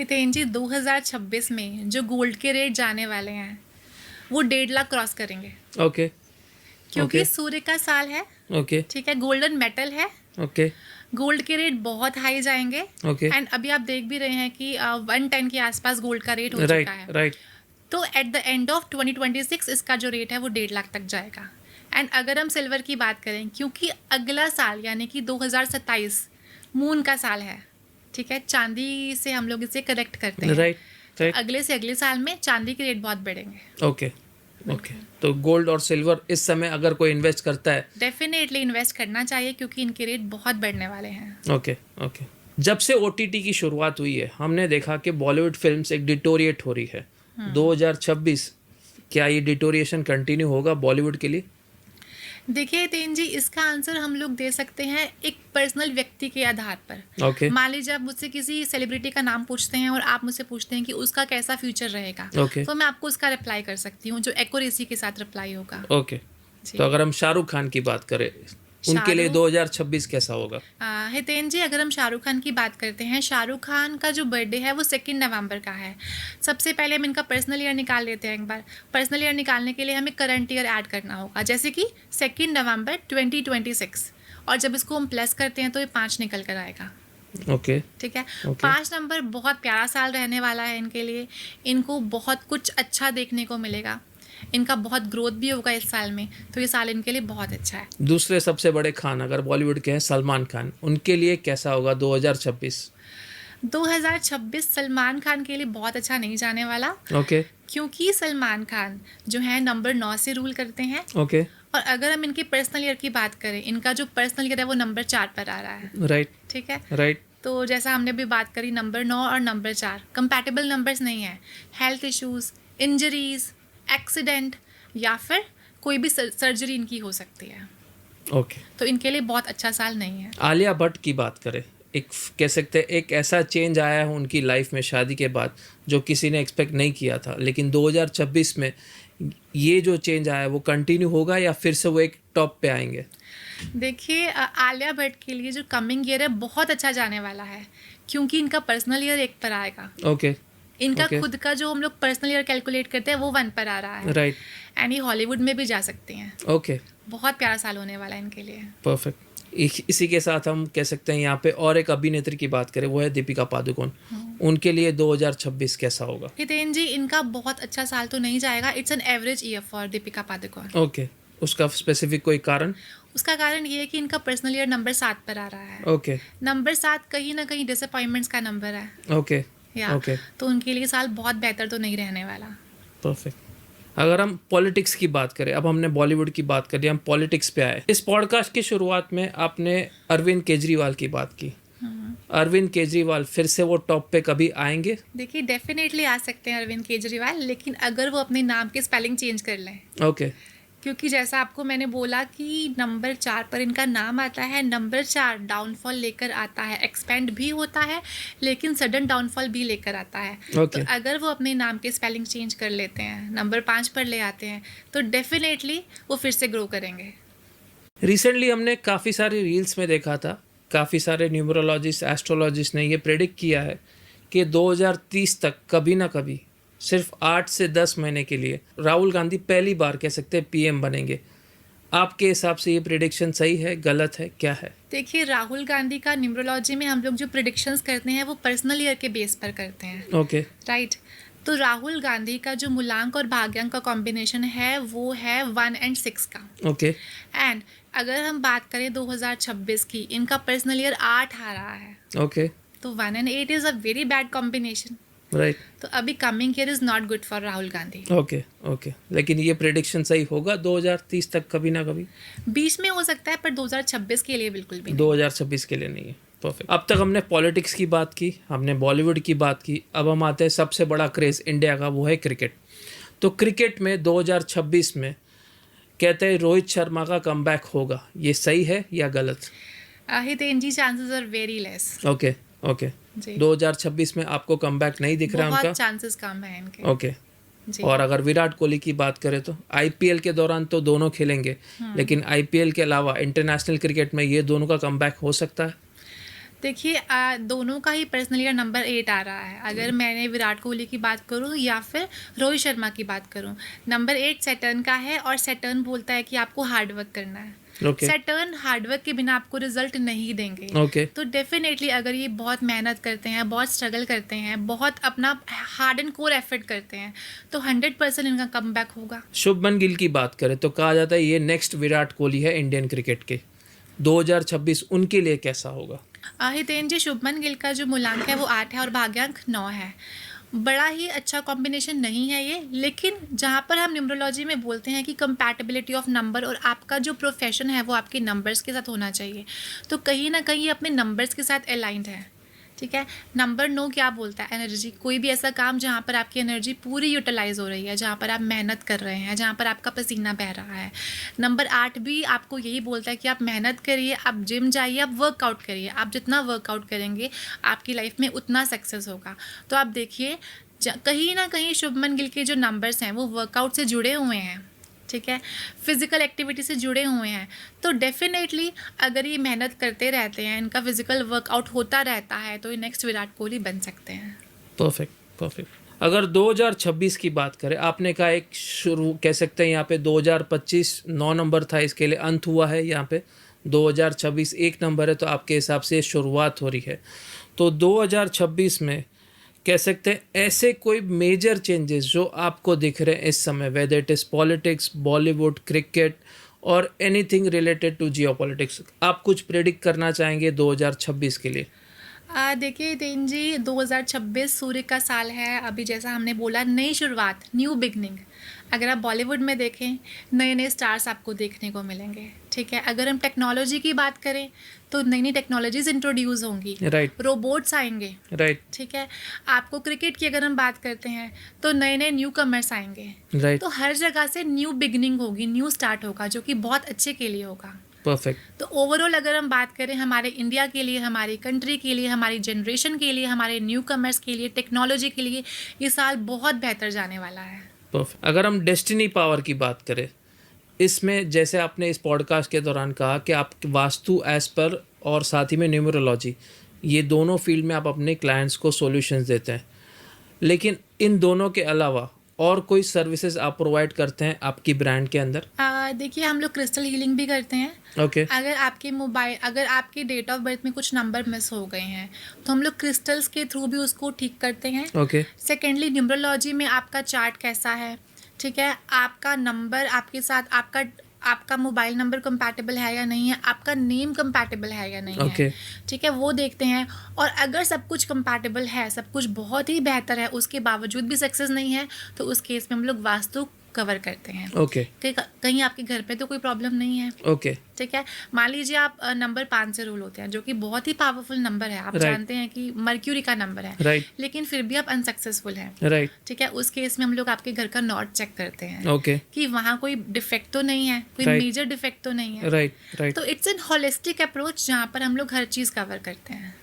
हितेन जी 2026 में जो गोल्ड के रेट जाने वाले हैं वो 1.5 लाख क्रॉस करेंगे, ओके क्योंकि ओके सूर्य का साल है। ओके ठीक है, गोल्डन मेटल है, ओके गोल्ड के रेट बहुत हाई जाएंगे। ओके एंड अभी आप देख भी रहे हैं कि 110 के आसपास गोल्ड का रेट हो चुका राइट है। राइट तो एट द एंड ऑफ 2026 इसका जो रेट है वो 1.5 लाख तक जाएगा। एंड अगर हम सिल्वर की बात करें, क्योंकि अगला साल यानी कि 2027 मून का साल है, ठीक है, चांदी से हम लोग इसे करेक्ट करते हैं। राइट तो राइट अगले से अगले साल में चांदी के रेट बहुत बढ़ेंगे। Okay okay. तो गोल्ड और सिल्वर इस समय अगर कोई इन्वेस्ट करता है, डेफिनेटली इन्वेस्ट करना चाहिए क्योंकि इनके रेट बहुत बढ़ने वाले हैं। Okay okay. जब से ओटीटी की शुरुआत हुई है हमने देखा कि बॉलीवुड फिल्म्स एक डिटोरिएट हो रही है। 2026 क्या ये डिटोरिएशन कंटिन्यू होगा बॉलीवुड के लिए? देखिए तेन जी, इसका आंसर हम लोग दे सकते हैं एक पर्सनल व्यक्ति के आधार पर। ओके मान लीजिए आप मुझसे किसी सेलिब्रिटी का नाम पूछते हैं और आप मुझसे पूछते हैं कि उसका कैसा फ्यूचर रहेगा, ओके तो मैं आपको उसका रिप्लाई कर सकती हूँ जो एक्यूरेसी के साथ रिप्लाई होगा। ओके। जी। तो अगर हम शाहरुख खान की बात करें, उनके लिए शाहरुख 2026 कैसा होगा? हितेन जी, अगर हम शाहरुख खान की बात करते हैं, शाहरुख खान का जो बर्थडे है वो 2 नवंबर का है। सबसे पहले हम इनका पर्सनल ईयर निकाल लेते हैं। एक बार पर्सनल ईयर निकालने के लिए हमें करंट ईयर ऐड करना होगा, जैसे कि 2 नवंबर 2026, और जब इसको हम प्लस करते हैं तो ये 5 निकल कर आएगा। ओके ठीक है, Okay. 5 नंबर बहुत प्यारा साल रहने वाला है इनके लिए। इनको बहुत कुछ अच्छा देखने को मिलेगा, इनका बहुत ग्रोथ भी होगा इस साल में, तो ये साल इनके लिए बहुत अच्छा है। दूसरे सबसे बड़े खान अगर बॉलीवुड के हैं सलमान खान, उनके लिए कैसा होगा 2026? 2026 सलमान खान के लिए बहुत अच्छा नहीं जाने वाला, ओके क्योंकि सलमान खान जो है नंबर 9 से रूल करते हैं। ओके और अगर हम इनके पर्सनल ईयर की बात करें, इनका जो पर्सनल ईयर है वो नंबर 4 पर आ रहा है। राइट ठीक है, राइट तो जैसा हमने भी बात करी, नंबर 9 और नंबर 4 कंपैटिबल नंबर्स नहीं है। हेल्थ इश्यूज, इंजरीज, एक्सीडेंट या फिर कोई भी सर्जरी इनकी हो सकती है, ओके। तो इनके लिए बहुत अच्छा साल नहीं है। आलिया भट्ट की बात करें, एक कह सकते हैं एक ऐसा चेंज आया है उनकी लाइफ में शादी के बाद जो किसी ने एक्सपेक्ट नहीं किया था, लेकिन 2026 में ये जो चेंज आया है वो कंटिन्यू होगा या फिर से वो एक टॉप पे आएंगे? देखिए आलिया भट्ट के लिए जो कमिंग ईयर है बहुत अच्छा जाने वाला है, क्योंकि इनका पर्सनल ईयर 1 पर आएगा। ओके इनका Okay. खुद का जो हम लोग पर्सनल ईयर कैलकुलेट करते हैं वो 1 पर आ रहा है। राइट एंड ये हॉलीवुड में भी जा सकती हैं। ओके बहुत प्यारा साल होने वाला है इनके लिए। परफेक्ट। इसी के साथ हम कह सकते हैं यहाँ पे और एक अभिनेत्री की बात करें, वो है दीपिका पादुकोण। उनके लिए 2026 कैसा होगा? हितेन जी, इनका बहुत अच्छा साल तो नहीं जाएगा। It's an average year for Deepika Padukone. Okay उसका स्पेसिफिक कोई कारण? उसका कारण ये है कि इनका पर्सनल ईयर नंबर 7 पर आ रहा है। ओके नंबर 7 कहीं ना कहीं डिसअपॉइंटमेंट्स का नंबर है। ओके या ओके तो उनके लिए साल बहुत बेहतर तो नहीं रहने वाला। परफेक्ट। अगर हम पॉलिटिक्स की बात करें, अब हमने बॉलीवुड की बात करी, हम पॉलिटिक्स पे आए। इस पॉडकास्ट की शुरुआत में आपने अरविंद केजरीवाल की बात की। अरविंद केजरीवाल फिर से वो टॉप पे कभी आएंगे? देखिए डेफिनेटली आ सकते हैं अरविंद केजरीवाल, लेकिन अगर वो अपने नाम के स्पेलिंग चेंज कर लें। ओके क्योंकि जैसा आपको मैंने बोला कि नंबर 4 पर इनका नाम आता है। नंबर 4 डाउनफॉल लेकर आता है, एक्सपेंड भी होता है लेकिन सडन डाउनफॉल भी लेकर आता है। Okay. तो अगर वो अपने नाम के स्पेलिंग चेंज कर लेते हैं, नंबर 5 पर ले आते हैं, तो डेफिनेटली वो फिर से ग्रो करेंगे। रिसेंटली हमने काफ़ी सारे रील्स में देखा था, काफ़ी सारे न्यूमरोलॉजिस्ट, एस्ट्रोलॉजिस्ट ने ये प्रेडिक्ट किया है कि 2030 तक कभी ना कभी सिर्फ 8 से 10 महीने के लिए राहुल गांधी पहली बार कह सकते हैं पीएम बनेंगे। आपके हिसाब से ये प्रेडिक्शन सही है, गलत है, क्या है? देखिए राहुल गांधी का न्यूमरोलॉजी में हम लोग जो प्रिडिक्शंस करते हैं वो पर्सनल ईयर के बेस पर करते हैं। Okay right. तो राहुल गांधी का जो मूलांक और भाग्यांक का कॉम्बिनेशन है वो है 1 और 6 का। ओके एंड अगर हम बात करें 2026 की, इनका पर्सनल ईयर 8 आ रहा है, ओके तो 1 और 8 is a very bad combination. Right तो अभी coming year is not good for Rahul Gandhi. Okay okay. लेकिन ये प्रेडिक्शन सही होगा 2030 तक कभी ना कभी? बीच में हो सकता है पर 2026 के लिए बिल्कुल भी नहीं। 2026 के लिए नहीं है। परफेक्ट। अब तक हमने पॉलिटिक्स की बात की, हमने बॉलीवुड की बात की, अब हम आते हैं सबसे बड़ा क्रेज़ इंडिया का, वो है क्रिकेट। तो क्रिकेट में 2026 में कहते हैं रोहित शर्मा का कमबैक होगा, ये सही है या गलत? Hiten ji, chances are very less. Okay okay. जी 2026 में आपको कमबैक नहीं दिख रहा है बहुत उनका? चांसेस कम है इनके। ओके। जी। और अगर विराट कोहली की बात करें तो आईपीएल के दौरान तो दोनों खेलेंगे, लेकिन आईपीएल के अलावा इंटरनेशनल क्रिकेट में ये दोनों का कमबैक हो सकता है? देखिए दोनों का ही पर्सनल ईयर नंबर 8 आ रहा है। अगर मैंने विराट कोहली की बात करूं या फिर रोहित शर्मा की बात करूं, नंबर 8 सैटर्न का है और सैटर्न बोलता है कि आपको हार्ड वर्क करना है। ओके सैटर्न हार्ड वर्क के बिना आपको रिजल्ट नहीं देंगे। ओके तो डेफिनेटली अगर ये बहुत मेहनत करते हैं, बहुत स्ट्रगल करते हैं, बहुत अपना हार्ड एंड कोर एफर्ट करते हैं, तो 100% इनका कमबैक होगा। शुभमन गिल की बात करें तो कहा जाता है ये नेक्स्ट विराट कोहली है इंडियन क्रिकेट के। 2026 उनके लिए कैसा होगा? हितेन जी, शुभमन गिल का जो मूलांक है वो 8 है और भाग्यांक 9 है। बड़ा ही अच्छा कॉम्बिनेशन नहीं है ये, लेकिन जहाँ पर हम न्यूमरोलॉजी में बोलते हैं कि कंपैटिबिलिटी ऑफ नंबर और आपका जो प्रोफेशन है वो आपके नंबर्स के साथ होना चाहिए, तो कहीं ना कहीं ये अपने नंबर्स के साथ अलाइंड है। ठीक है। नंबर 9 क्या बोलता है? एनर्जी। कोई भी ऐसा काम जहाँ पर आपकी एनर्जी पूरी यूटिलाइज हो रही है, जहाँ पर आप मेहनत कर रहे हैं, जहाँ पर आपका पसीना बह रहा है। नंबर 8 भी आपको यही बोलता है कि आप मेहनत करिए, आप जिम जाइए, आप वर्कआउट करिए। आप जितना वर्कआउट करेंगे आपकी लाइफ में उतना सक्सेस होगा। तो आप देखिए कहीं ना कहीं शुभमन गिल के जो नंबर्स हैं वो वर्कआउट से जुड़े हुए हैं। ठीक है, फिजिकल एक्टिविटी से जुड़े हुए हैं। तो डेफिनेटली अगर ये मेहनत करते रहते हैं, इनका फिजिकल वर्कआउट होता रहता है, तो ये नेक्स्ट विराट कोहली बन सकते हैं। Perfect perfect. अगर 2026 की बात करें, आपने कहा एक शुरू कह सकते हैं यहाँ पे 2025 9 नंबर था, इसके लिए अंत हुआ है। यहाँ पे 2026 1 नंबर है, तो आपके हिसाब से शुरुआत हो रही है। तो 2026 में कह सकते हैं ऐसे कोई मेजर चेंजेस जो आपको दिख रहे हैं इस समय, whether it is politics, Bollywood, cricket और एनीथिंग रिलेटेड टू जियोपॉलिटिक्स, आप कुछ प्रेडिक्ट करना चाहेंगे 2026 के लिए? देखिए तेन जी, 2026 सूर्य का साल है। अभी जैसा हमने बोला, नई शुरुआत, न्यू बिगनिंग। अगर आप बॉलीवुड में देखें, नए नए स्टार्स आपको देखने को मिलेंगे। ठीक है। अगर हम टेक्नोलॉजी की बात करें तो नई नई टेक्नोलॉजीज इंट्रोड्यूस होंगी, राइट रोबोट्स आएंगे। राइट ठीक है। आपको क्रिकेट की अगर हम बात करते हैं तो नए नए न्यू कमर्स आएंगे। राइट तो हर जगह से न्यू बिगनिंग होगी, न्यू स्टार्ट होगा, जो कि बहुत अच्छे के लिए होगा। परफेक्ट। तो ओवरऑल अगर हम बात करें हमारे इंडिया के लिए, हमारी कंट्री के लिए, हमारी जनरेशन के लिए, हमारे न्यू कमर्स के लिए, टेक्नोलॉजी के लिए, ये साल बहुत बेहतर जाने वाला है। परफेक्ट। अगर हम डेस्टिनी पावर की बात करें, इसमें जैसे आपने इस पॉडकास्ट के दौरान कहा कि आप वास्तु एज पर और साथ ही में न्यूमरोलॉजी, ये दोनों फील्ड में आप अपने क्लाइंट्स को सॉल्यूशंस देते हैं, लेकिन इन दोनों के अलावा और कोई सर्विसेज आप प्रोवाइड करते हैं आपकी ब्रांड के अंदर? देखिए हम लोग क्रिस्टल हीलिंग भी करते हैं। ओके अगर आपके डेट ऑफ बर्थ में कुछ नंबर मिस हो गए हैं तो हम लोग क्रिस्टल्स के थ्रू भी उसको ठीक करते हैं। ओके सेकेंडली, न्यूमरोलॉजी में आपका चार्ट कैसा है, ठीक है, आपका नंबर आपके साथ, आपका मोबाइल नंबर कंपैटिबल है या नहीं है, आपका नेम कंपैटिबल है या नहीं Okay. है, ठीक है, वो देखते हैं। और अगर सब कुछ कंपैटिबल है, सब कुछ बहुत ही बेहतर है, उसके बावजूद भी सक्सेस नहीं है, तो उस केस में हम लोग वास्तु कवर करते हैं। ओके कि कहीं आपके घर पे तो कोई प्रॉब्लम नहीं है। ओके ठीक है। मान लीजिए आप नंबर 5 से रूल होते हैं, जो कि बहुत ही पावरफुल नंबर है। आप Right. जानते हैं कि मर्क्यूरी का नंबर है, राइट लेकिन फिर भी आप अनसक्सेसफुल हैं। राइट ठीक है। उस केस में हम लोग आपके घर का नॉट चेक करते हैं ओके कि वहाँ कोई डिफेक्ट तो नहीं है, कोई Right. मेजर डिफेक्ट तो नहीं है। Right right. तो इट्स एन होलिस्टिक अप्रोच जहाँ पर हम लोग हर चीज़ कवर करते हैं।